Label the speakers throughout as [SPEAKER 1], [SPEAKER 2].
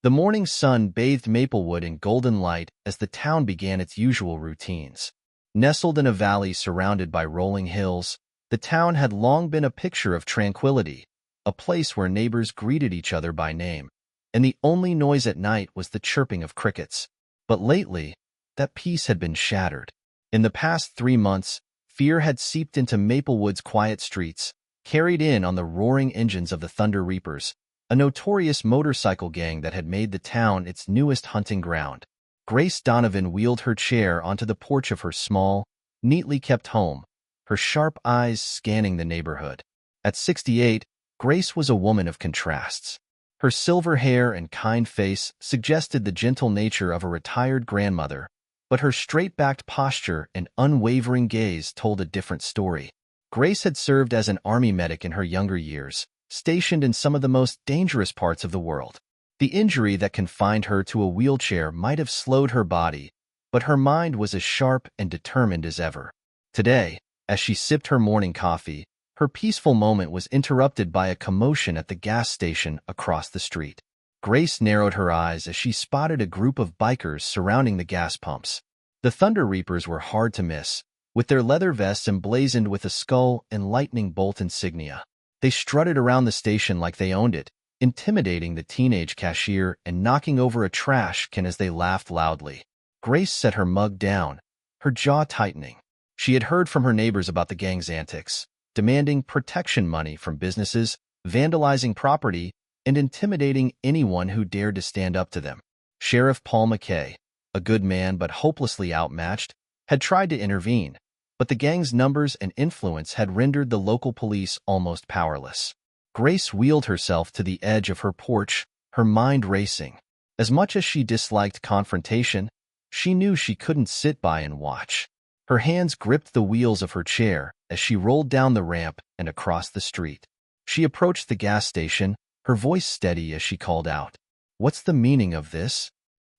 [SPEAKER 1] The morning sun bathed Maplewood in golden light as the town began its usual routines. Nestled in a valley surrounded by rolling hills, the town had long been a picture of tranquility, a place where neighbors greeted each other by name, and the only noise at night was the chirping of crickets. But lately, that peace had been shattered. In the past 3 months, fear had seeped into Maplewood's quiet streets, carried in on the roaring engines of the Thunder Reapers, a notorious motorcycle gang that had made the town its newest hunting ground. Grace Donovan wheeled her chair onto the porch of her small, neatly kept home, her sharp eyes scanning the neighborhood. At 68, Grace was a woman of contrasts. Her silver hair and kind face suggested the gentle nature of a retired grandmother, but her straight-backed posture and unwavering gaze told a different story. Grace had served as an army medic in her younger years, stationed in some of the most dangerous parts of the world. The injury that confined her to a wheelchair might have slowed her body, but her mind was as sharp and determined as ever. Today, as she sipped her morning coffee, her peaceful moment was interrupted by a commotion at the gas station across the street. Grace narrowed her eyes as she spotted a group of bikers surrounding the gas pumps. The Thunder Reapers were hard to miss, with their leather vests emblazoned with a skull and lightning bolt insignia. They strutted around the station like they owned it, intimidating the teenage cashier and knocking over a trash can as they laughed loudly. Grace set her mug down, her jaw tightening. She had heard from her neighbors about the gang's antics, demanding protection money from businesses, vandalizing property, and intimidating anyone who dared to stand up to them. Sheriff Paul McKay, a good man but hopelessly outmatched, had tried to intervene, but the gang's numbers and influence had rendered the local police almost powerless. Grace wheeled herself to the edge of her porch, her mind racing. As much as she disliked confrontation, she knew she couldn't sit by and watch. Her hands gripped the wheels of her chair as she rolled down the ramp and across the street. She approached the gas station, her voice steady as she called out, "What's the meaning of this?"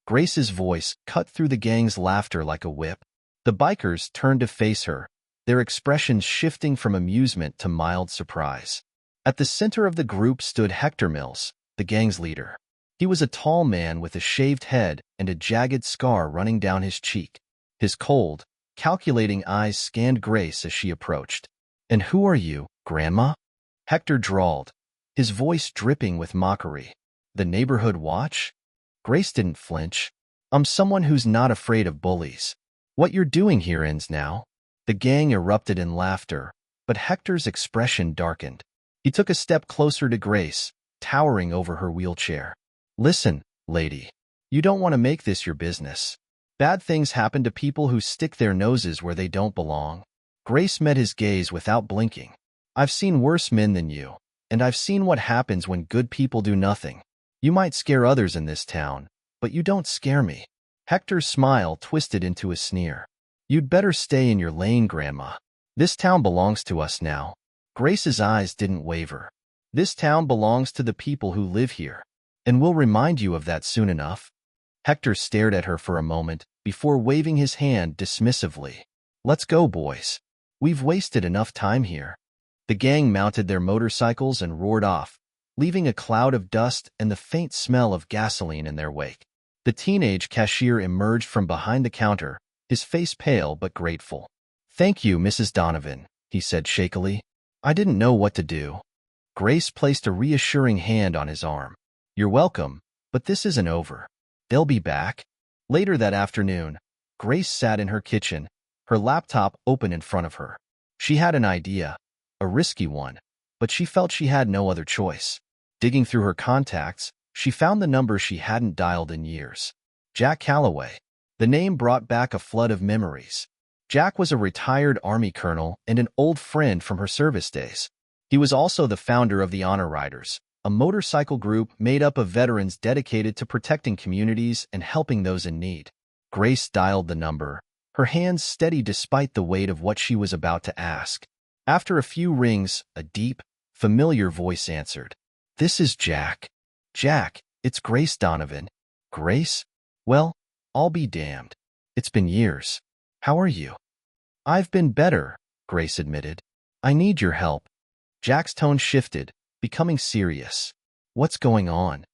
[SPEAKER 1] Grace's voice cut through the gang's laughter like a whip. The bikers turned to face her, their expressions shifting from amusement to mild surprise. At the center of the group stood Hector Mills, the gang's leader. He was a tall man with a shaved head and a jagged scar running down his cheek. His cold, calculating eyes scanned Grace as she approached. "And who are you, Grandma?" Hector drawled, his voice dripping with mockery. "The neighborhood watch?" Grace didn't flinch. "I'm someone who's not afraid of bullies. What you're doing here ends now." The gang erupted in laughter, but Hector's expression darkened. He took a step closer to Grace, towering over her wheelchair. "Listen, lady. You don't want to make this your business. Bad things happen to people who stick their noses where they don't belong." Grace met his gaze without blinking. "I've seen worse men than you, and I've seen what happens when good people do nothing. You might scare others in this town, but you don't scare me." Hector's smile twisted into a sneer. "You'd better stay in your lane, Grandma. This town belongs to us now." Grace's eyes didn't waver. "This town belongs to the people who live here, and we'll remind you of that soon enough." Hector stared at her for a moment before waving his hand dismissively. "Let's go, boys. We've wasted enough time here." The gang mounted their motorcycles and roared off, leaving a cloud of dust and the faint smell of gasoline in their wake. The teenage cashier emerged from behind the counter, his face pale but grateful. "Thank you, Mrs. Donovan," he said shakily. "I didn't know what to do." Grace placed a reassuring hand on his arm. "You're welcome, but this isn't over. They'll be back." Later that afternoon, Grace sat in her kitchen, her laptop open in front of her. She had an idea, a risky one, but she felt she had no other choice. Digging through her contacts, she found the number she hadn't dialed in years. Jack Calloway. The name brought back a flood of memories. Jack was a retired Army colonel and an old friend from her service days. He was also the founder of the Honor Riders, a motorcycle group made up of veterans dedicated to protecting communities and helping those in need. Grace dialed the number, her hands steady despite the weight of what she was about to ask. After a few rings, a deep, familiar voice answered. "This is Jack." "Jack, it's Grace Donovan." "Grace? Well, I'll be damned. It's been years. How are you?" "I've been better," Grace admitted. "I need your help." Jack's tone shifted, becoming serious. "What's going on?"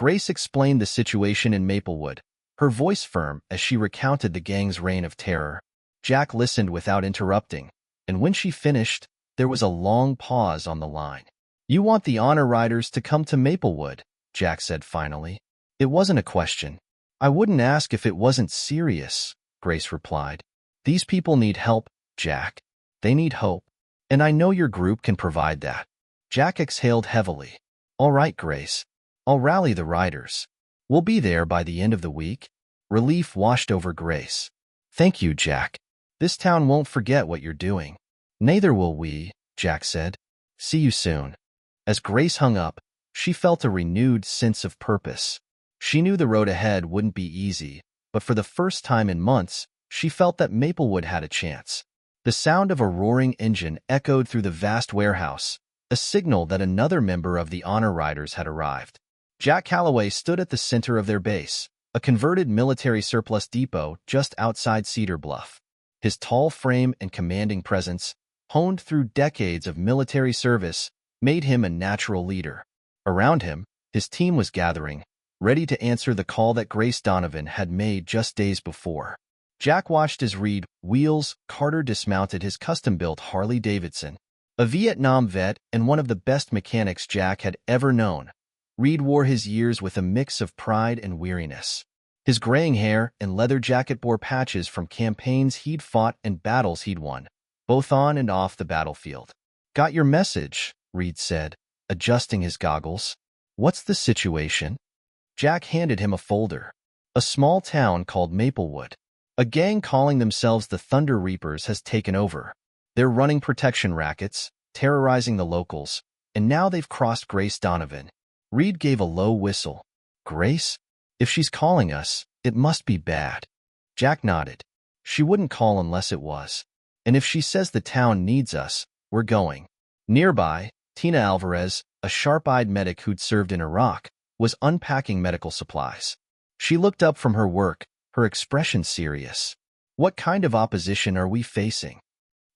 [SPEAKER 1] Grace explained the situation in Maplewood, her voice firm as she recounted the gang's reign of terror. Jack listened without interrupting, and when she finished, there was a long pause on the line. "You want the honor riders to come to Maplewood," Jack said finally. "It wasn't a question. I wouldn't ask if it wasn't serious," Grace replied. "These people need help, Jack. They need hope, and I know your group can provide that." Jack exhaled heavily. "All right, Grace. I'll rally the riders. We'll be there by the end of the week." Relief washed over Grace. "Thank you, Jack. This town won't forget what you're doing." "Neither will we," Jack said. "See you soon." As Grace hung up, she felt a renewed sense of purpose. She knew the road ahead wouldn't be easy, but for the first time in months, she felt that Maplewood had a chance. The sound of a roaring engine echoed through the vast warehouse, a signal that another member of the honor riders had arrived. Jack Calloway stood at the center of their base, a converted military surplus depot just outside Cedar Bluff. His tall frame and commanding presence, honed through decades of military service, made him a natural leader. Around him, his team was gathering, ready to answer the call that Grace Donovan had made just days before. Jack watched as Reed Wheels Carter dismounted his custom-built Harley-Davidson, a Vietnam vet and one of the best mechanics Jack had ever known. Reed wore his years with a mix of pride and weariness. His graying hair and leather jacket bore patches from campaigns he'd fought and battles he'd won, both on and off the battlefield. "Got your message," Reed said, adjusting his goggles. "What's the situation?" Jack handed him a folder. "A small town called Maplewood. A gang calling themselves the Thunder Reapers has taken over. They're running protection rackets, terrorizing the locals, and now they've crossed Grace Donovan." Reed gave a low whistle. "Grace? If she's calling us, it must be bad." Jack nodded. "She wouldn't call unless it was. And if she says the town needs us, we're going." Nearby, Tina Alvarez, a sharp-eyed medic who'd served in Iraq, was unpacking medical supplies. She looked up from her work, her expression serious. "What kind of opposition are we facing?"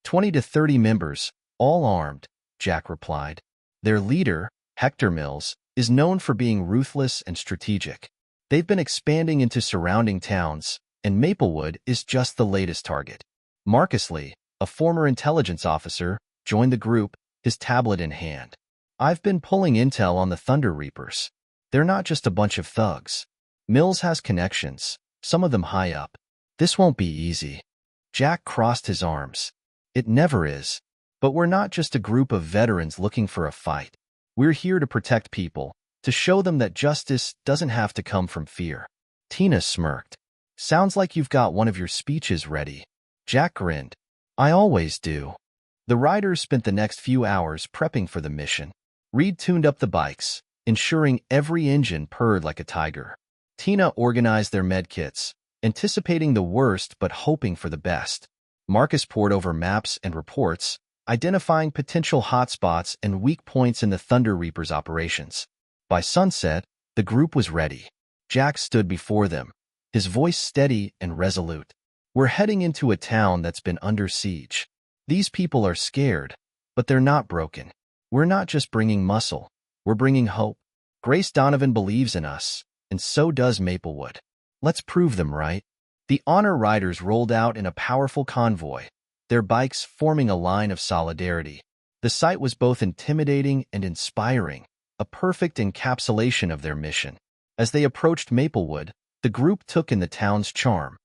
[SPEAKER 1] 20 to 30 members, all armed," Jack replied. "Their leader, Hector Mills, is known for being ruthless and strategic. They've been expanding into surrounding towns, and Maplewood is just the latest target." Marcus Lee, a former intelligence officer, joined the group, his tablet in hand. "I've been pulling intel on the Thunder Reapers. They're not just a bunch of thugs. Mills has connections, some of them high up. This won't be easy." Jack crossed his arms. "It never is. But we're not just a group of veterans looking for a fight. We're here to protect people, to show them that justice doesn't have to come from fear." Tina smirked. "Sounds like you've got one of your speeches ready." Jack grinned. "I always do." The riders spent the next few hours prepping for the mission. Reed tuned up the bikes, ensuring every engine purred like a tiger. Tina organized their medkits, anticipating the worst but hoping for the best. Marcus pored over maps and reports, identifying potential hotspots and weak points in the Thunder Reapers' operations. By sunset, the group was ready. Jack stood before them, his voice steady and resolute. "We're heading into a town that's been under siege. These people are scared, but they're not broken. We're not just bringing muscle, we're bringing hope. Grace Donovan believes in us, and so does Maplewood. Let's prove them right." The honor riders rolled out in a powerful convoy, their bikes forming a line of solidarity. The sight was both intimidating and inspiring, a perfect encapsulation of their mission. As they approached Maplewood, the group took in the town's charm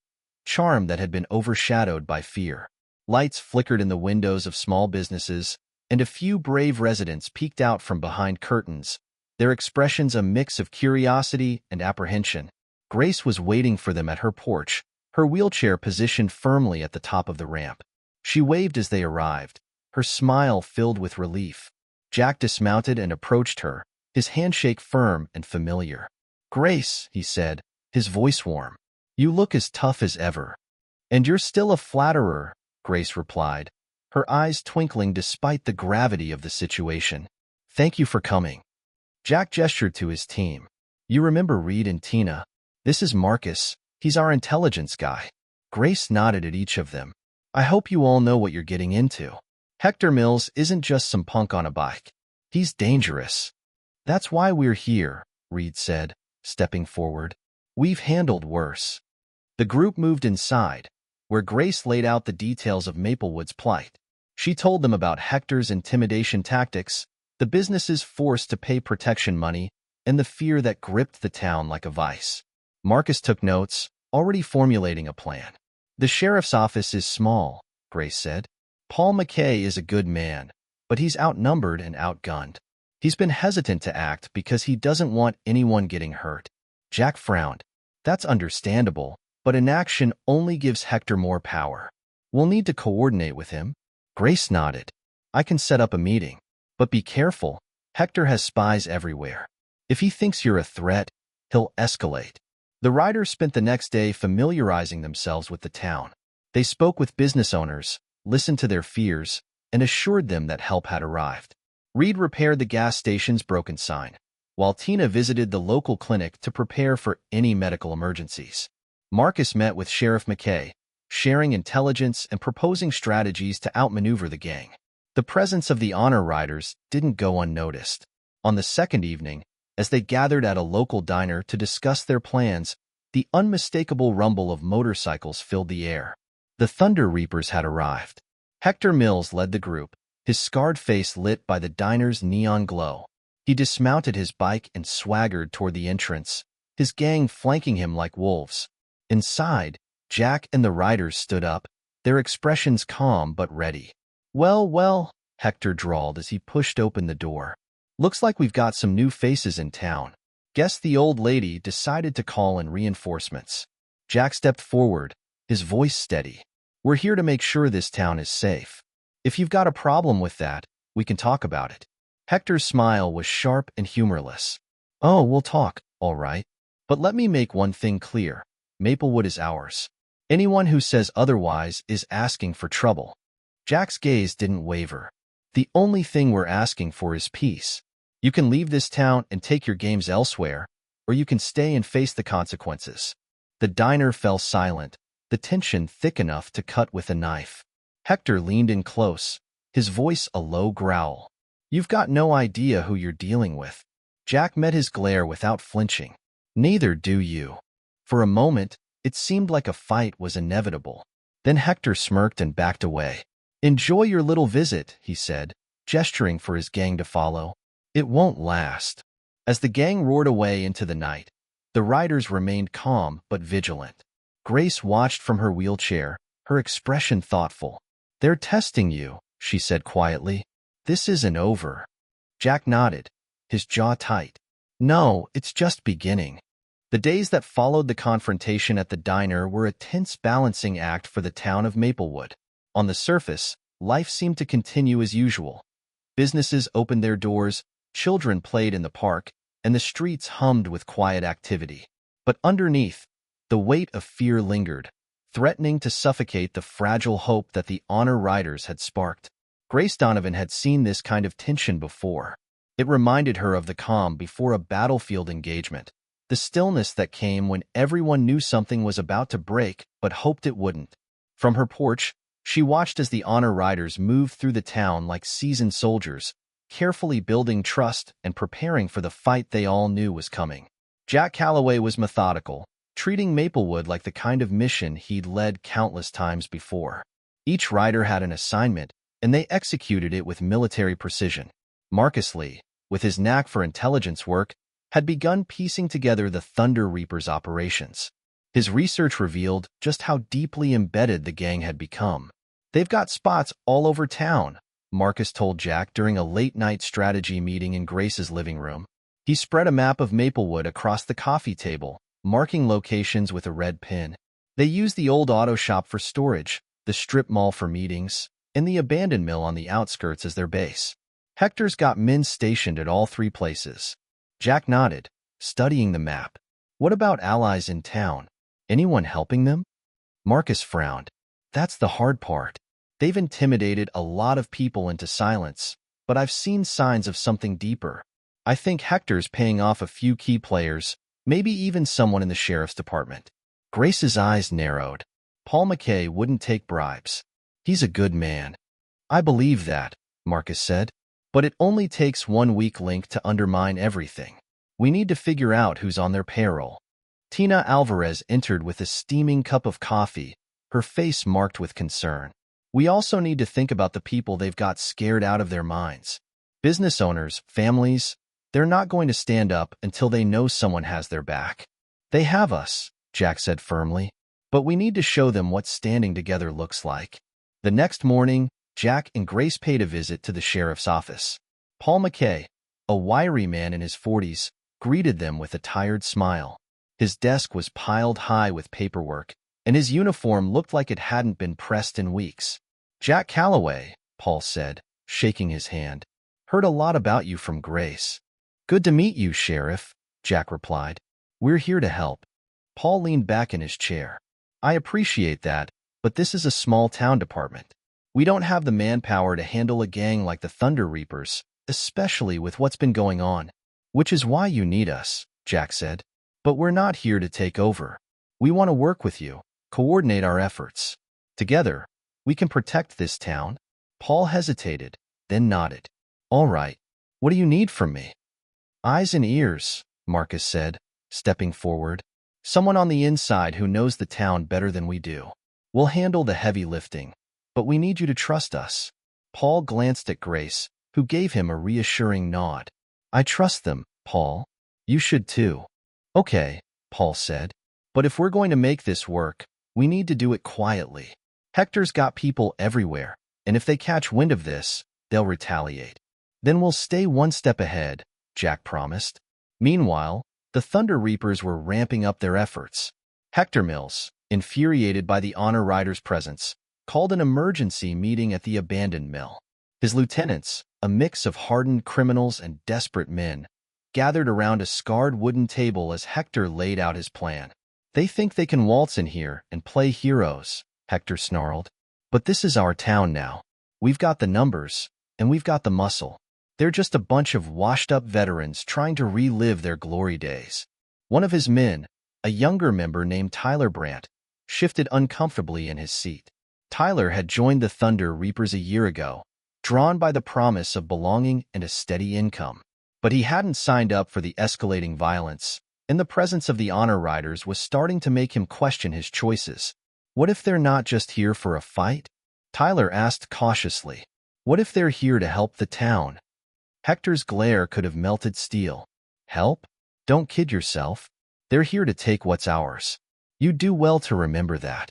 [SPEAKER 1] that had been overshadowed by fear. Lights flickered in the windows of small businesses, and a few brave residents peeked out from behind curtains, their expressions a mix of curiosity and apprehension. Grace was waiting for them at her porch, her wheelchair positioned firmly at the top of the ramp. She waved as they arrived, her smile filled with relief. Jack dismounted and approached her, his handshake firm and familiar. "Grace," he said, his voice warm, "you look as tough as ever." "And you're still a flatterer," Grace replied, her eyes twinkling despite the gravity of the situation. "Thank you for coming." Jack gestured to his team. "You remember Reed and Tina? This is Marcus. He's our intelligence guy." Grace nodded at each of them. "I hope you all know what you're getting into. Hector Mills isn't just some punk on a bike. He's dangerous." "That's why we're here," Reed said, stepping forward. "We've handled worse." The group moved inside, where Grace laid out the details of Maplewood's plight. She told them about Hector's intimidation tactics, the businesses forced to pay protection money, and the fear that gripped the town like a vice. Marcus took notes, already formulating a plan. "The sheriff's office is small," Grace said. "Paul McKay is a good man, but he's outnumbered and outgunned. He's been hesitant to act because he doesn't want anyone getting hurt." Jack frowned. "That's understandable, but inaction only gives Hector more power. We'll need to coordinate with him." Grace nodded. "I can set up a meeting. But be careful. Hector has spies everywhere. If he thinks you're a threat, he'll escalate." The riders spent the next day familiarizing themselves with the town. They spoke with business owners, listened to their fears, and assured them that help had arrived. Reed repaired the gas station's broken sign, while Tina visited the local clinic to prepare for any medical emergencies. Marcus met with Sheriff McKay, sharing intelligence and proposing strategies to outmaneuver the gang. The presence of the honor riders didn't go unnoticed. On the second evening, as they gathered at a local diner to discuss their plans, the unmistakable rumble of motorcycles filled the air. The Thunder Reapers had arrived. Hector Mills led the group, his scarred face lit by the diner's neon glow. He dismounted his bike and swaggered toward the entrance, his gang flanking him like wolves. Inside, Jack and the riders stood up, their expressions calm but ready. Well, Hector drawled as he pushed open the door. "Looks like we've got some new faces in town. Guess the old lady decided to call in reinforcements." Jack stepped forward, his voice steady. "We're here to make sure this town is safe. If you've got a problem with that, we can talk about it." Hector's smile was sharp and humorless. "Oh, we'll talk, all right. But let me make one thing clear. Maplewood is ours. Anyone who says otherwise is asking for trouble." Jack's gaze didn't waver. "The only thing we're asking for is peace. You can leave this town and take your games elsewhere, or you can stay and face the consequences." The diner fell silent, the tension thick enough to cut with a knife. Hector leaned in close, his voice a low growl. "You've got no idea who you're dealing with." Jack met his glare without flinching. "Neither do you." For a moment, it seemed like a fight was inevitable. Then Hector smirked and backed away. "Enjoy your little visit," he said, gesturing for his gang to follow. "It won't last." As the gang roared away into the night, the riders remained calm but vigilant. Grace watched from her wheelchair, her expression thoughtful. "They're testing you," she said quietly. "This isn't over." Jack nodded, his jaw tight. "No, it's just beginning." The days that followed the confrontation at the diner were a tense balancing act for the town of Maplewood. On the surface, life seemed to continue as usual. Businesses opened their doors, children played in the park, and the streets hummed with quiet activity. But underneath, the weight of fear lingered, threatening to suffocate the fragile hope that the honor riders had sparked. Grace Donovan had seen this kind of tension before. It reminded her of the calm before a battlefield engagement, the stillness that came when everyone knew something was about to break but hoped it wouldn't. From her porch, she watched as the honor riders moved through the town like seasoned soldiers, carefully building trust and preparing for the fight they all knew was coming. Jack Calloway was methodical, treating Maplewood like the kind of mission he'd led countless times before. Each rider had an assignment, and they executed it with military precision. Marcus Lee, with his knack for intelligence work, had begun piecing together the Thunder Reapers' operations. His research revealed just how deeply embedded the gang had become. "They've got spots all over town," Marcus told Jack during a late-night strategy meeting in Grace's living room. He spread a map of Maplewood across the coffee table, marking locations with a red pin. They used the old auto shop for storage, the strip mall for meetings, and the abandoned mill on the outskirts as their base. Hector's got men stationed at all three places. Jack nodded, studying the map. "What about allies in town? Anyone helping them?" Marcus frowned. "That's the hard part. They've intimidated a lot of people into silence, but I've seen signs of something deeper. I think Hector's paying off a few key players, maybe even someone in the sheriff's department." Grace's eyes narrowed. "Paul McKay wouldn't take bribes. He's a good man." "I believe that," Marcus said, "but it only takes one weak link to undermine everything. We need to figure out who's on their payroll. Tina Alvarez entered with a steaming cup of coffee, her face marked with concern. We also need to think about the people they've got scared out of their minds. Business owners, families, they're not going to stand up until they know someone has their back. They have us, Jack said firmly. But we need to show them what standing together looks like. The next morning, Jack and Grace paid a visit to the sheriff's office. Paul McKay, a wiry man in his 40s, greeted them with a tired smile. His desk was piled high with paperwork, and his uniform looked like it hadn't been pressed in weeks. Jack Calloway, Paul said, shaking his hand. Heard a lot about you from Grace. Good to meet you, Sheriff, Jack replied. We're here to help. Paul leaned back in his chair. I appreciate that, but this is a small town department. We don't have the manpower to handle a gang like the Thunder Reapers, especially with what's been going on. Which is why you need us, Jack said. But we're not here to take over. We want to work with you, coordinate our efforts. Together, we can protect this town. Paul hesitated, then nodded. All right. What do you need from me? Eyes and ears, Marcus said, stepping forward. Someone on the inside who knows the town better than we do. We'll handle the heavy lifting, but we need you to trust us. Paul glanced at Grace, who gave him a reassuring nod. I trust them, Paul. You should too. Okay, Paul said. But if we're going to make this work, we need to do it quietly. Hector's got people everywhere, and if they catch wind of this, they'll retaliate. Then we'll stay one step ahead, Jack promised. Meanwhile, the Thunder Reapers were ramping up their efforts. Hector Mills, infuriated by the Honor Riders' presence, called an emergency meeting at the abandoned mill. His lieutenants, a mix of hardened criminals and desperate men, gathered around a scarred wooden table as Hector laid out his plan. They think they can waltz in here and play heroes, Hector snarled. But this is our town now. We've got the numbers, and we've got the muscle. They're just a bunch of washed-up veterans trying to relive their glory days. One of his men, a younger member named Tyler Brandt, shifted uncomfortably in his seat. Tyler had joined the Thunder Reapers a year ago, drawn by the promise of belonging and a steady income. But he hadn't signed up for the escalating violence, and the presence of the Honor Riders was starting to make him question his choices. What if they're not just here for a fight? Tyler asked cautiously. What if they're here to help the town? Hector's glare could have melted steel. Help? Don't kid yourself. They're here to take what's ours. You do well to remember that.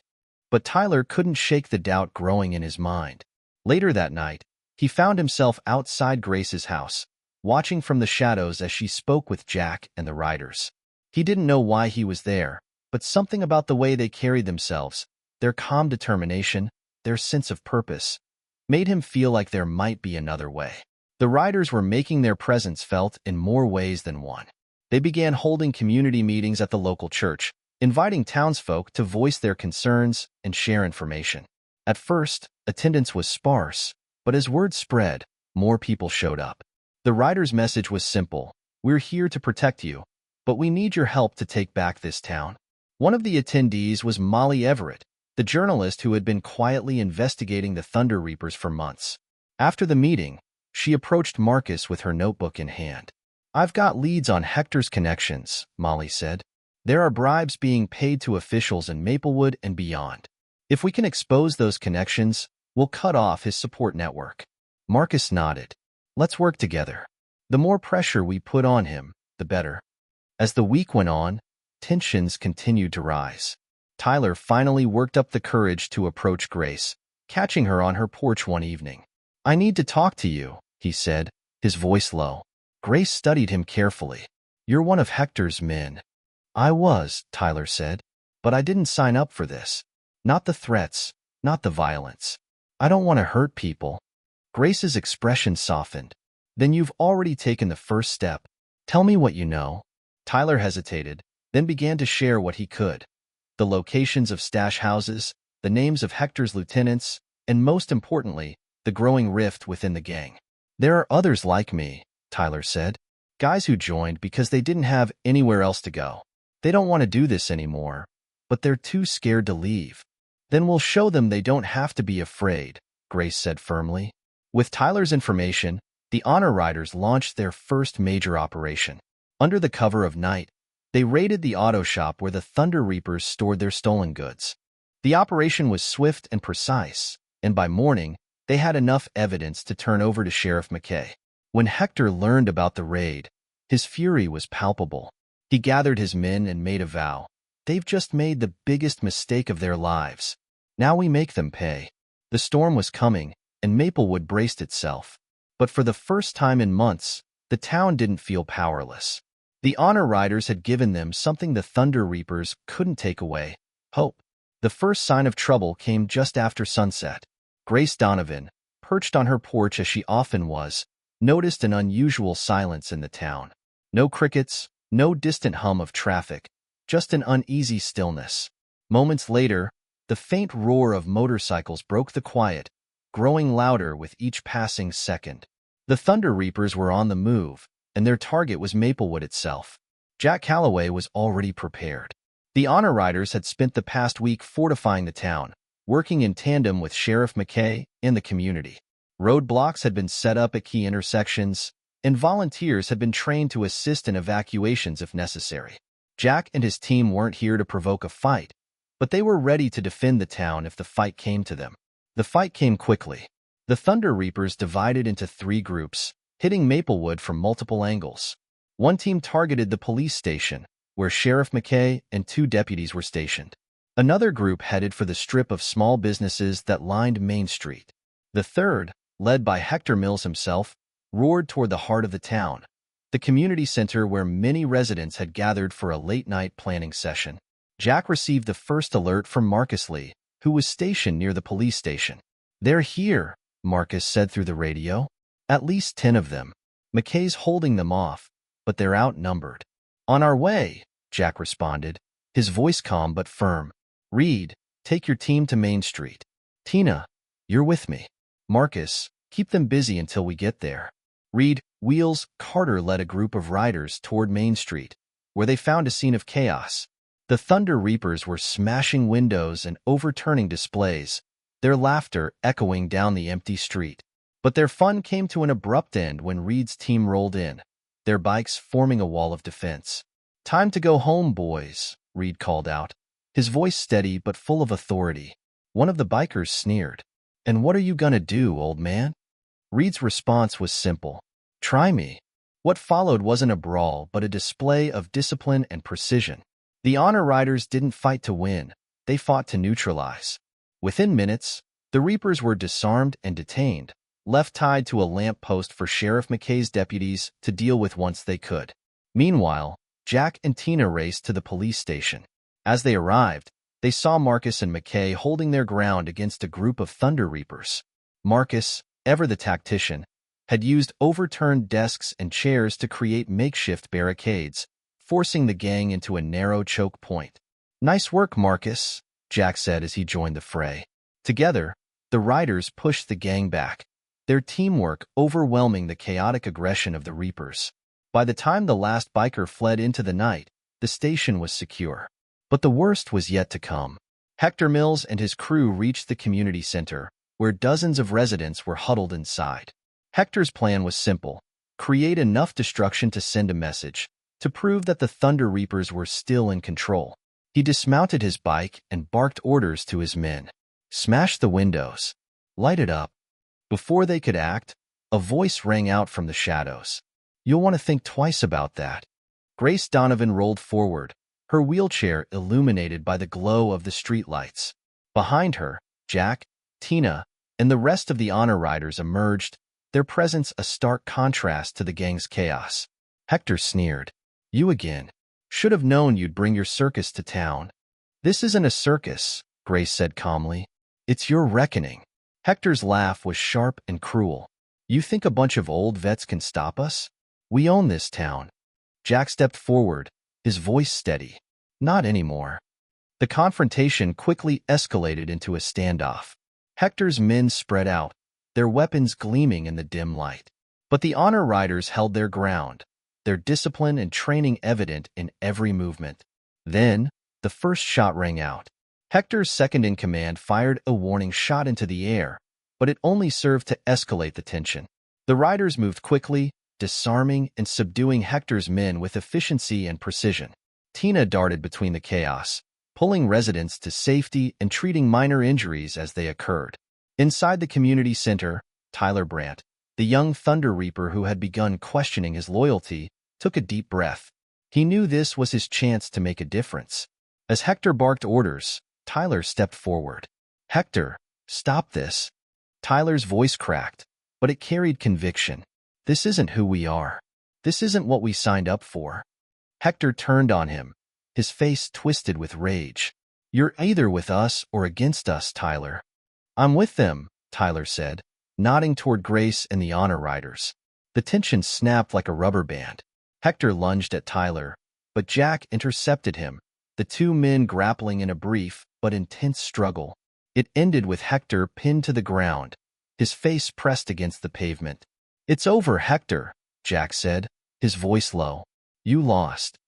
[SPEAKER 1] But Tyler couldn't shake the doubt growing in his mind. Later that night, he found himself outside Grace's house, watching from the shadows as she spoke with Jack and the Riders. He didn't know why he was there, but something about the way they carried themselves, their calm determination, their sense of purpose, made him feel like there might be another way. The Riders were making their presence felt in more ways than one. They began holding community meetings at the local church, inviting townsfolk to voice their concerns and share information. At first, attendance was sparse, but as word spread, more people showed up. The Riders' message was simple. We're here to protect you, but we need your help to take back this town. One of the attendees was Molly Everett, the journalist who had been quietly investigating the Thunder Reapers for months. After the meeting, she approached Marcus with her notebook in hand. I've got leads on Hector's connections, Molly said. There are bribes being paid to officials in Maplewood and beyond. If we can expose those connections, we'll cut off his support network. Marcus nodded. Let's work together. The more pressure we put on him, the better. As the week went on, tensions continued to rise. Tyler finally worked up the courage to approach Grace, catching her on her porch one evening. I need to talk to you, he said, his voice low. Grace studied him carefully. You're one of Hector's men. I was, Tyler said, but I didn't sign up for this. Not the threats, not the violence. I don't want to hurt people. Grace's expression softened. Then you've already taken the first step. Tell me what you know. Tyler hesitated, then began to share what he could. The locations of stash houses, the names of Hector's lieutenants, and most importantly, the growing rift within the gang. There are others like me, Tyler said. Guys who joined because they didn't have anywhere else to go. They don't want to do this anymore, but they're too scared to leave. Then we'll show them they don't have to be afraid, Grace said firmly. With Tyler's information, the Honor Riders launched their first major operation. Under the cover of night, they raided the auto shop where the Thunder Reapers stored their stolen goods. The operation was swift and precise, and by morning, they had enough evidence to turn over to Sheriff McKay. When Hector learned about the raid, his fury was palpable. He gathered his men and made a vow. They've just made the biggest mistake of their lives. Now we make them pay. The storm was coming, and Maplewood braced itself. But for the first time in months, the town didn't feel powerless. The Honor Riders had given them something the Thunder Reapers couldn't take away: hope. The first sign of trouble came just after sunset. Grace Donovan, perched on her porch as she often was, noticed an unusual silence in the town. No crickets, no distant hum of traffic, just an uneasy stillness. Moments later, the faint roar of motorcycles broke the quiet, growing louder with each passing second. The Thunder Reapers were on the move, and their target was Maplewood itself. Jack Calloway was already prepared. The Honor Riders had spent the past week fortifying the town, working in tandem with Sheriff McKay and the community. Roadblocks had been set up at key intersections, and volunteers had been trained to assist in evacuations if necessary. Jack and his team weren't here to provoke a fight, but they were ready to defend the town if the fight came to them. The fight came quickly. The Thunder Reapers divided into 3 groups, hitting Maplewood from multiple angles. One team targeted the police station, where Sheriff McKay and 2 deputies were stationed. Another group headed for the strip of small businesses that lined Main Street. The third, led by Hector Mills himself, roared toward the heart of the town, the community center where many residents had gathered for a late-night planning session. Jack received the first alert from Marcus Lee, who was stationed near the police station. "They're here," Marcus said through the radio. "At least 10 of them. McKay's holding them off, but they're outnumbered." "On our way," Jack responded, his voice calm but firm. "Reed, take your team to Main Street. Tina, you're with me. Marcus, keep them busy until we get there." Reed, Wheels, Carter led a group of riders toward Main Street, where they found a scene of chaos. The Thunder Reapers were smashing windows and overturning displays, their laughter echoing down the empty street. But their fun came to an abrupt end when Reed's team rolled in, their bikes forming a wall of defense. "Time to go home, boys," Reed called out, his voice steady but full of authority. One of the bikers sneered. "And what are you gonna do, old man?" Reed's response was simple: "Try me." What followed wasn't a brawl but a display of discipline and precision. The Honor Riders didn't fight to win, they fought to neutralize. Within minutes, the Reapers were disarmed and detained, left tied to a lamp post for Sheriff McKay's deputies to deal with once they could. Meanwhile, Jack and Tina raced to the police station. As they arrived, they saw Marcus and McKay holding their ground against a group of Thunder Reapers. Marcus, ever the tactician, had used overturned desks and chairs to create makeshift barricades, forcing the gang into a narrow choke point. "Nice work, Marcus," Jack said as he joined the fray. Together, the riders pushed the gang back, their teamwork overwhelming the chaotic aggression of the Reapers. By the time the last biker fled into the night, the station was secure. But the worst was yet to come. Hector Mills and his crew reached the community center, where dozens of residents were huddled inside. Hector's plan was simple: create enough destruction to send a message, to prove that the Thunder Reapers were still in control. He dismounted his bike and barked orders to his men. "Smash the windows. Light it up." Before they could act, a voice rang out from the shadows. "You'll want to think twice about that." Grace Donovan rolled forward, her wheelchair illuminated by the glow of the streetlights. Behind her, Jack, Tina, and the rest of the Honor Riders emerged, their presence a stark contrast to the gang's chaos. Hector sneered. "You again. Should have known you'd bring your circus to town." "This isn't a circus," Grace said calmly. "It's your reckoning." Hector's laugh was sharp and cruel. "You think a bunch of old vets can stop us? We own this town." Jack stepped forward, his voice steady. "Not anymore." The confrontation quickly escalated into a standoff. Hector's men spread out, their weapons gleaming in the dim light. But the Honor Riders held their ground, their discipline and training evident in every movement. Then, the first shot rang out. Hector's second-in-command fired a warning shot into the air, but it only served to escalate the tension. The riders moved quickly, disarming and subduing Hector's men with efficiency and precision. Tina darted between the chaos, pulling residents to safety and treating minor injuries as they occurred. Inside the community center, Tyler Brandt, the young Thunder Reaper who had begun questioning his loyalty, took a deep breath. He knew this was his chance to make a difference. As Hector barked orders, Tyler stepped forward. "Hector, stop this." Tyler's voice cracked, but it carried conviction. "This isn't who we are. This isn't what we signed up for." Hector turned on him, his face twisted with rage. "You're either with us or against us, Tyler." "I'm with them," Tyler said, nodding toward Grace and the Honor Riders. The tension snapped like a rubber band. Hector lunged at Tyler, but Jack intercepted him, the two men grappling in a brief but intense struggle. It ended with Hector pinned to the ground, his face pressed against the pavement. "It's over, Hector," Jack said, his voice low. "You lost."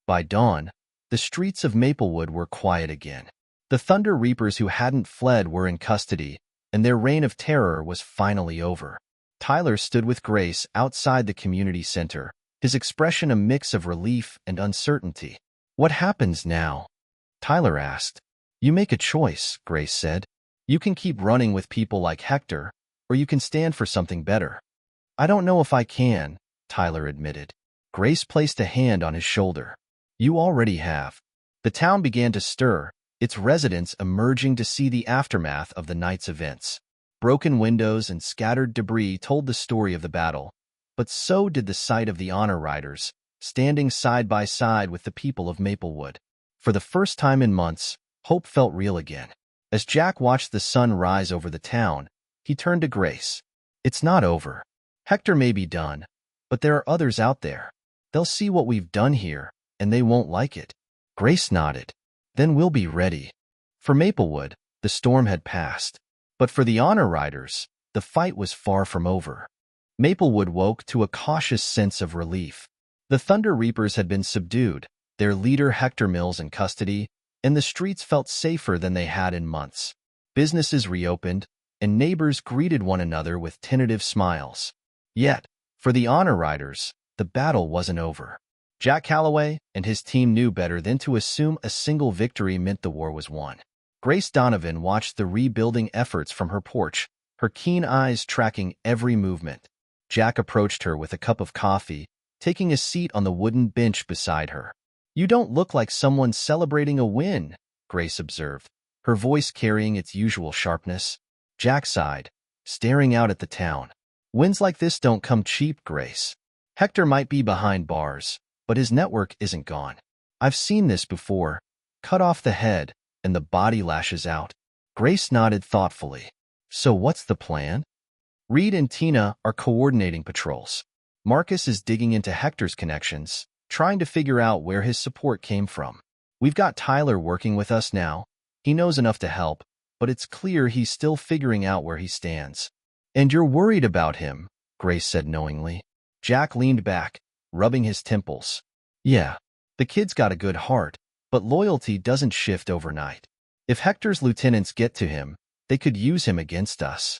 [SPEAKER 1] By dawn, the streets of Maplewood were quiet again. The Thunder Reapers who hadn't fled were in custody, and their reign of terror was finally over. Tyler stood with Grace outside the community center, his expression a mix of relief and uncertainty. "What happens now?" Tyler asked. "You make a choice," Grace said. "You can keep running with people like Hector, or you can stand for something better." "I don't know if I can," Tyler admitted. Grace placed a hand on his shoulder. "You already have." The town began to stir, its residents emerging to see the aftermath of the night's events. Broken windows and scattered debris told the story of the battle, but so did the sight of the Honor Riders, standing side by side with the people of Maplewood. For the first time in months, hope felt real again. As Jack watched the sun rise over the town, he turned to Grace. "It's not over. Hector may be done, but there are others out there. They'll see what we've done here, and they won't like it." Grace nodded. "Then we'll be ready." For Maplewood, the storm had passed. But for the Honor Riders, the fight was far from over. Maplewood woke to a cautious sense of relief. The Thunder Reapers had been subdued, their leader Hector Mills in custody, and the streets felt safer than they had in months. Businesses reopened, and neighbors greeted one another with tentative smiles. Yet, for the Honor Riders, the battle wasn't over. Jack Calloway and his team knew better than to assume a single victory meant the war was won. Grace Donovan watched the rebuilding efforts from her porch, her keen eyes tracking every movement. Jack approached her with a cup of coffee, taking a seat on the wooden bench beside her. "You don't look like someone celebrating a win," Grace observed, her voice carrying its usual sharpness. Jack sighed, staring out at the town. "Wins like this don't come cheap, Grace. Hector might be behind bars, but his network isn't gone. I've seen this before. Cut off the head, and the body lashes out." Grace nodded thoughtfully. "So what's the plan?" "Reed and Tina are coordinating patrols. Marcus is digging into Hector's connections, trying to figure out where his support came from. We've got Tyler working with us now. He knows enough to help, but it's clear he's still figuring out where he stands." "And you're worried about him," Grace said knowingly. Jack leaned back, rubbing his temples. "Yeah, the kid's got a good heart, but loyalty doesn't shift overnight. If Hector's lieutenants get to him, they could use him against us."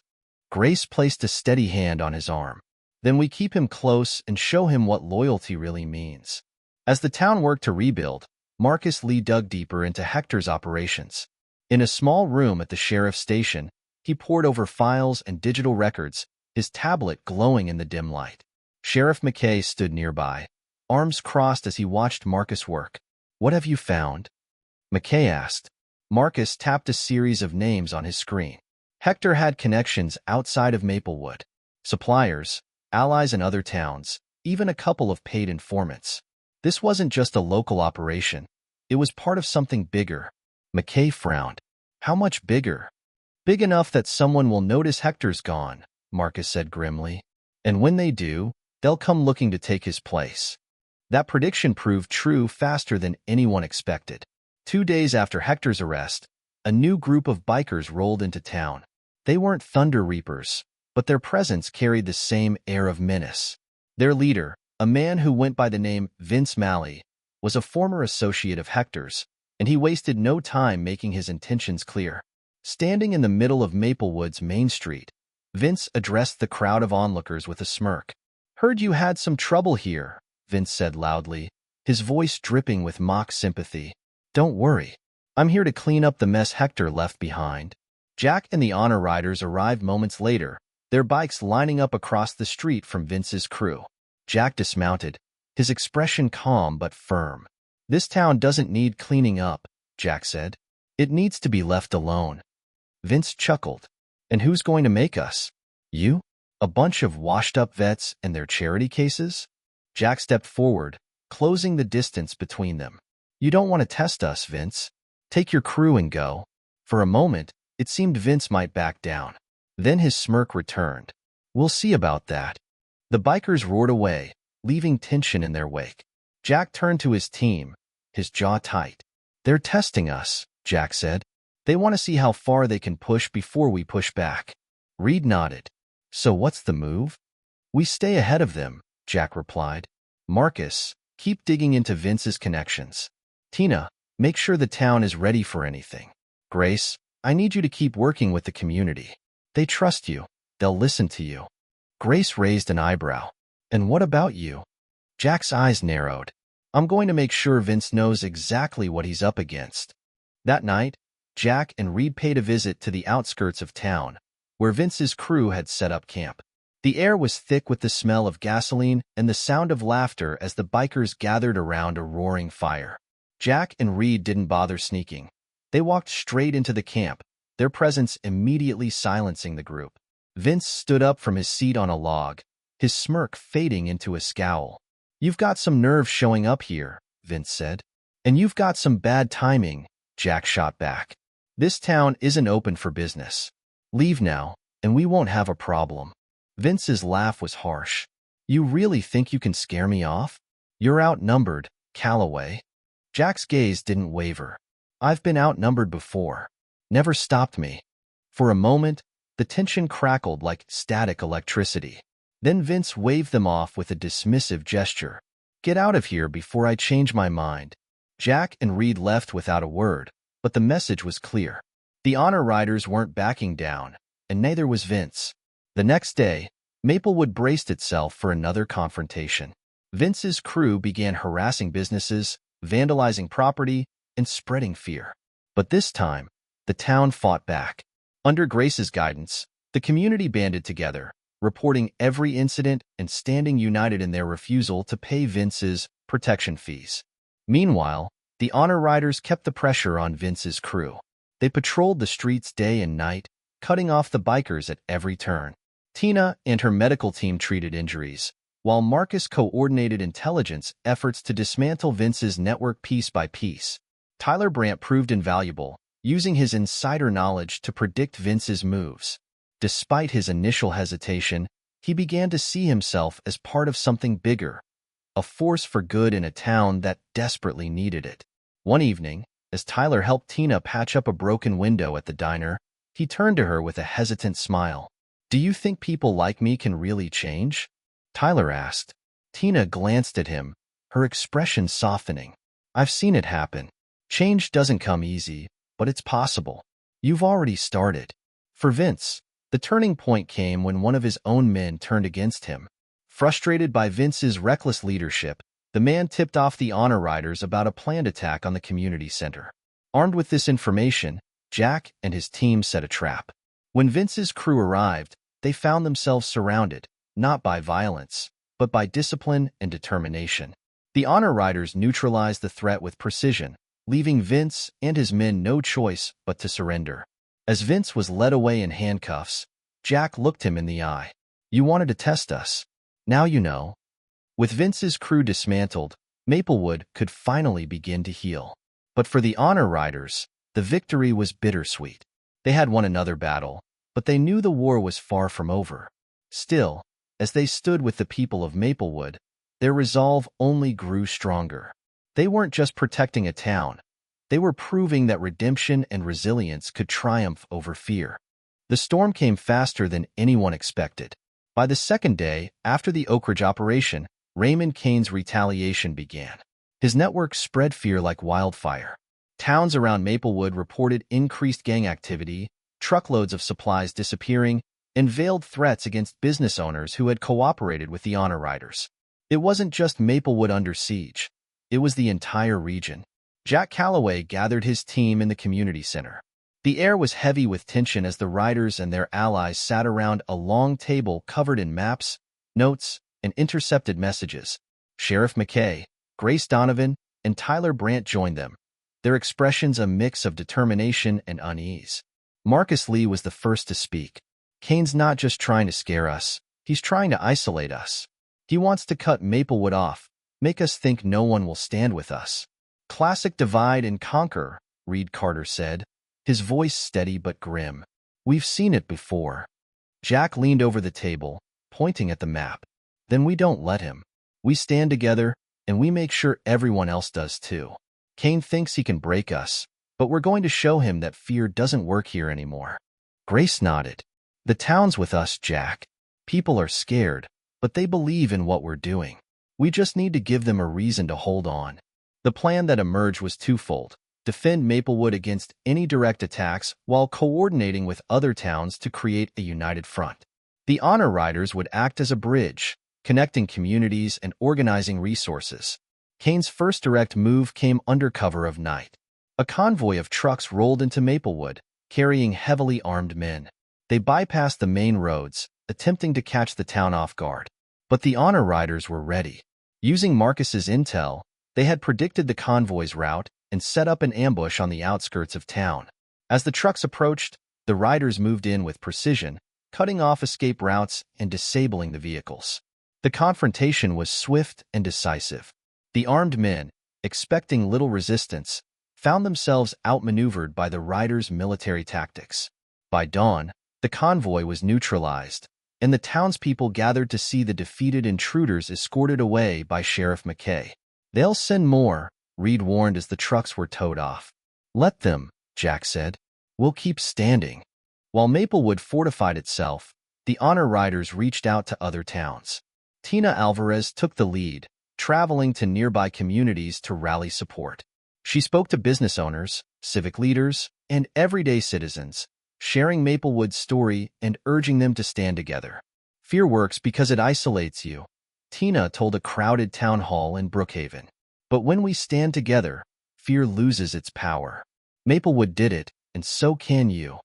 [SPEAKER 1] Grace placed a steady hand on his arm. "Then we keep him close and show him what loyalty really means." As the town worked to rebuild, Marcus Lee dug deeper into Hector's operations. In a small room at the sheriff's station, he pored over files and digital records, his tablet glowing in the dim light. Sheriff McKay stood nearby, arms crossed as he watched Marcus work. "What have you found?" McKay asked. Marcus tapped a series of names on his screen. Hector had connections outside of Maplewood. Suppliers, allies in other towns, even a couple of paid informants. This wasn't just a local operation. It was part of something bigger. McKay frowned. "How much bigger?" "Big enough that someone will notice Hector's gone," Marcus said grimly. "And when they do, they'll come looking to take his place." That prediction proved true faster than anyone expected. 2 days after Hector's arrest, a new group of bikers rolled into town. They weren't Thunder Reapers, but their presence carried the same air of menace. Their leader, a man who went by the name Vince Malley, was a former associate of Hector's, and he wasted no time making his intentions clear. Standing in the middle of Maplewood's Main Street, Vince addressed the crowd of onlookers with a smirk. Heard you had some trouble here, Vince said loudly, his voice dripping with mock sympathy. Don't worry. I'm here to clean up the mess Hector left behind. Jack and the honor riders arrived moments later, their bikes lining up across the street from Vince's crew. Jack dismounted, his expression calm but firm. This town doesn't need cleaning up, Jack said. It needs to be left alone. Vince chuckled. And who's going to make us? You? A bunch of washed-up vets and their charity cases? Jack stepped forward, closing the distance between them. You don't want to test us, Vince. Take your crew and go. For a moment, it seemed Vince might back down. Then his smirk returned. We'll see about that. The bikers roared away, leaving tension in their wake. Jack turned to his team, his jaw tight. They're testing us, Jack said. They want to see how far they can push before we push back. Reed nodded. So what's the move? We stay ahead of them, Jack replied. Marcus, keep digging into Vince's connections. Tina, make sure the town is ready for anything. Grace, I need you to keep working with the community. They trust you. They'll listen to you. Grace raised an eyebrow. And what about you? Jack's eyes narrowed. I'm going to make sure Vince knows exactly what he's up against. That night, Jack and Reed paid a visit to the outskirts of town, where Vince's crew had set up camp. The air was thick with the smell of gasoline and the sound of laughter as the bikers gathered around a roaring fire. Jack and Reed didn't bother sneaking. They walked straight into the camp, their presence immediately silencing the group. Vince stood up from his seat on a log, his smirk fading into a scowl. You've got some nerve showing up here, Vince said. And you've got some bad timing, Jack shot back. This town isn't open for business. Leave now, and we won't have a problem. Vince's laugh was harsh. You really think you can scare me off? You're outnumbered, Calloway. Jack's gaze didn't waver. I've been outnumbered before. Never stopped me. For a moment, the tension crackled like static electricity. Then Vince waved them off with a dismissive gesture. Get out of here before I change my mind. Jack and Reed left without a word, but the message was clear. The honor riders weren't backing down, and neither was Vince. The next day, Maplewood braced itself for another confrontation. Vince's crew began harassing businesses, vandalizing property, and spreading fear. But this time, the town fought back. Under Grace's guidance, the community banded together, reporting every incident and standing united in their refusal to pay Vince's protection fees. Meanwhile, the honor riders kept the pressure on Vince's crew. They patrolled the streets day and night, cutting off the bikers at every turn. Tina and her medical team treated injuries, while Marcus coordinated intelligence efforts to dismantle Vince's network piece by piece. Tyler Brandt proved invaluable, using his insider knowledge to predict Vince's moves. Despite his initial hesitation, he began to see himself as part of something bigger, a force for good in a town that desperately needed it. One evening, as Tyler helped Tina patch up a broken window at the diner, he turned to her with a hesitant smile. Do you think people like me can really change? Tyler asked. Tina glanced at him, her expression softening. I've seen it happen. Change doesn't come easy, but it's possible. You've already started. For Vince, the turning point came when one of his own men turned against him. Frustrated by Vince's reckless leadership, the man tipped off the honor riders about a planned attack on the community center. Armed with this information, Jack and his team set a trap. When Vince's crew arrived, they found themselves surrounded, not by violence, but by discipline and determination. The honor riders neutralized the threat with precision, leaving Vince and his men no choice but to surrender. As Vince was led away in handcuffs, Jack looked him in the eye. You wanted to test us. Now you know. With Vince's crew dismantled, Maplewood could finally begin to heal. But for the honor riders, the victory was bittersweet. They had won another battle, but they knew the war was far from over. Still, as they stood with the people of Maplewood, their resolve only grew stronger. They weren't just protecting a town. They were proving that redemption and resilience could triumph over fear. The storm came faster than anyone expected. By the second day after the Oak Ridge operation, Raymond Kane's retaliation began. His network spread fear like wildfire. Towns around Maplewood reported increased gang activity, truckloads of supplies disappearing, and veiled threats against business owners who had cooperated with the Honor Riders. It wasn't just Maplewood under siege. It was the entire region. Jack Calloway gathered his team in the community center. The air was heavy with tension as the riders and their allies sat around a long table covered in maps, notes, and intercepted messages. Sheriff McKay, Grace Donovan, and Tyler Brandt joined them, their expressions a mix of determination and unease. Marcus Lee was the first to speak. Kane's not just trying to scare us, he's trying to isolate us. He wants to cut Maplewood off, make us think no one will stand with us. Classic divide and conquer, Reed Carter said, his voice steady but grim. We've seen it before. Jack leaned over the table, pointing at the map. Then we don't let him. We stand together, and we make sure everyone else does too. Kane thinks he can break us, but we're going to show him that fear doesn't work here anymore. Grace nodded. The town's with us, Jack. People are scared, but they believe in what we're doing. We just need to give them a reason to hold on. The plan that emerged was twofold: defend Maplewood against any direct attacks while coordinating with other towns to create a united front. The Honor Riders would act as a bridge, connecting communities and organizing resources. Kane's first direct move came under cover of night. A convoy of trucks rolled into Maplewood, carrying heavily armed men. They bypassed the main roads, attempting to catch the town off guard. But the Honor Riders were ready. Using Marcus's intel, they had predicted the convoy's route and set up an ambush on the outskirts of town. As the trucks approached, the riders moved in with precision, cutting off escape routes and disabling the vehicles. The confrontation was swift and decisive. The armed men, expecting little resistance, found themselves outmaneuvered by the riders' military tactics. By dawn, the convoy was neutralized, and the townspeople gathered to see the defeated intruders escorted away by Sheriff McKay. They'll send more, Reed warned as the trucks were towed off. Let them, Jack said. We'll keep standing. While Maplewood fortified itself, the Honor Riders reached out to other towns. Tina Alvarez took the lead, traveling to nearby communities to rally support. She spoke to business owners, civic leaders, and everyday citizens, sharing Maplewood's story and urging them to stand together. Fear works because it isolates you, Tina told a crowded town hall in Brookhaven. But when we stand together, fear loses its power. Maplewood did it, and so can you.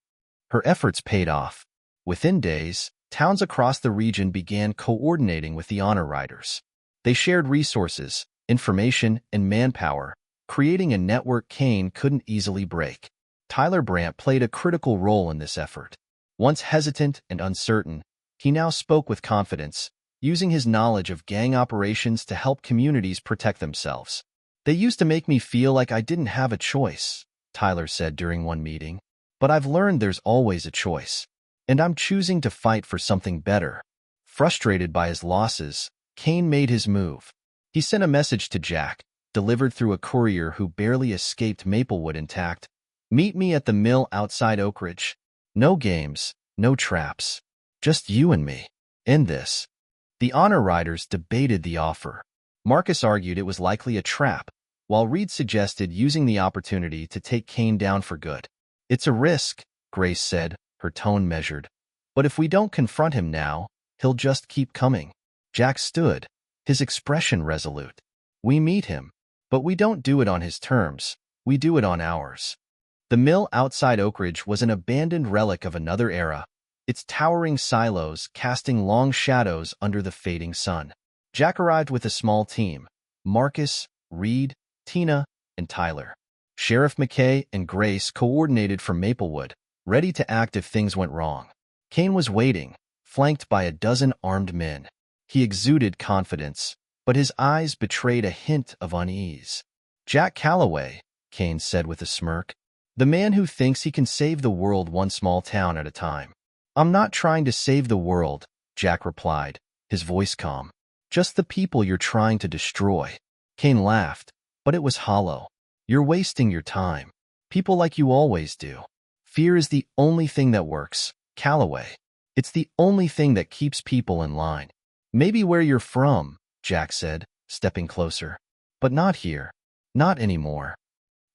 [SPEAKER 1] Her efforts paid off. Within days, towns across the region began coordinating with the Honor Riders. They shared resources, information, and manpower, creating a network Kane couldn't easily break. Tyler Brandt played a critical role in this effort. Once hesitant and uncertain, he now spoke with confidence, using his knowledge of gang operations to help communities protect themselves. They used to make me feel like I didn't have a choice, Tyler said during one meeting. But I've learned there's always a choice. And I'm choosing to fight for something better. Frustrated by his losses, Kane made his move. He sent a message to Jack, delivered through a courier who barely escaped Maplewood intact. Meet me at the mill outside Oak Ridge. No games, no traps. Just you and me. End this. The Honor Riders debated the offer. Marcus argued it was likely a trap, while Reed suggested using the opportunity to take Kane down for good. It's a risk, Grace said, her tone measured. But if we don't confront him now, he'll just keep coming. Jack stood, his expression resolute. We meet him, but we don't do it on his terms. We do it on ours. The mill outside Oak Ridge was an abandoned relic of another era, its towering silos casting long shadows under the fading sun. Jack arrived with a small team: Marcus, Reed, Tina, and Tyler. Sheriff McKay and Grace coordinated from Maplewood, ready to act if things went wrong. Kane was waiting, flanked by a dozen armed men. He exuded confidence, but his eyes betrayed a hint of unease. Jack Calloway, Kane said with a smirk. The man who thinks he can save the world one small town at a time. I'm not trying to save the world, Jack replied, his voice calm. Just the people you're trying to destroy. Kane laughed, but it was hollow. You're wasting your time. People like you always do. Fear is the only thing that works, Calloway. It's the only thing that keeps people in line. Maybe where you're from, Jack said, stepping closer. But not here. Not anymore.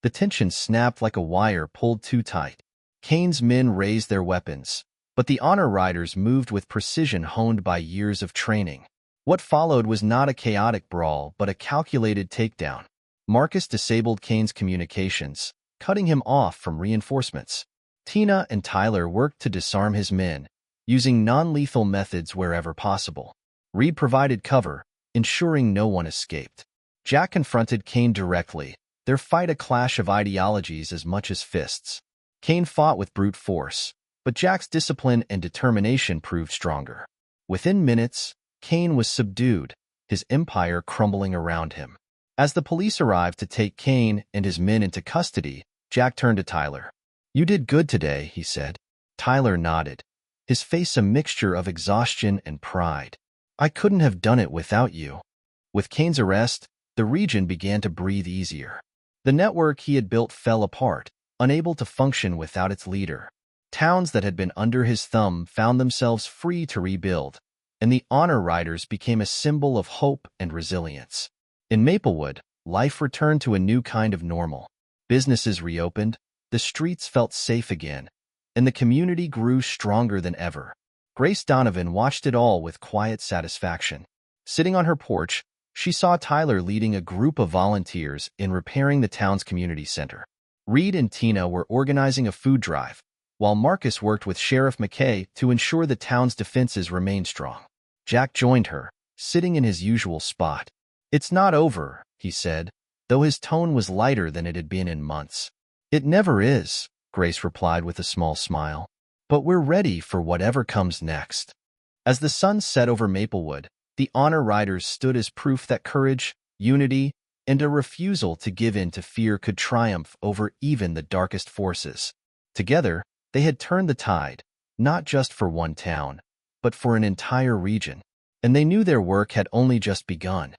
[SPEAKER 1] The tension snapped like a wire pulled too tight. Kane's men raised their weapons, But the honor riders moved with precision honed by years of training. What followed was not a chaotic brawl, but a calculated takedown. Marcus disabled Kane's communications, cutting him off from reinforcements. Tina and Tyler worked to disarm his men, using non-lethal methods wherever possible. Reed provided cover, ensuring no one escaped. Jack confronted Kane directly, their fight a clash of ideologies as much as fists. Kane fought with brute force, but Jack's discipline and determination proved stronger. Within minutes, Kane was subdued, his empire crumbling around him. As the police arrived to take Kane and his men into custody, Jack turned to Tyler. "You did good today," he said. Tyler nodded, his face a mixture of exhaustion and pride. "I couldn't have done it without you." With Kane's arrest, the region began to breathe easier. The network he had built fell apart, unable to function without its leader. Towns that had been under his thumb found themselves free to rebuild, and the honor riders became a symbol of hope and resilience. In Maplewood, life returned to a new kind of normal. Businesses reopened, the streets felt safe again, and the community grew stronger than ever. Grace Donovan watched it all with quiet satisfaction. Sitting on her porch, she saw Tyler leading a group of volunteers in repairing the town's community center. Reed and Tina were organizing a food drive, while Marcus worked with Sheriff McKay to ensure the town's defenses remained strong. Jack joined her, sitting in his usual spot. "It's not over," he said, though his tone was lighter than it had been in months. "It never is," Grace replied with a small smile. "But we're ready for whatever comes next." As the sun set over Maplewood, the honor riders stood as proof that courage, unity, and a refusal to give in to fear could triumph over even the darkest forces. Together, they had turned the tide, not just for one town, but for an entire region. And they knew their work had only just begun.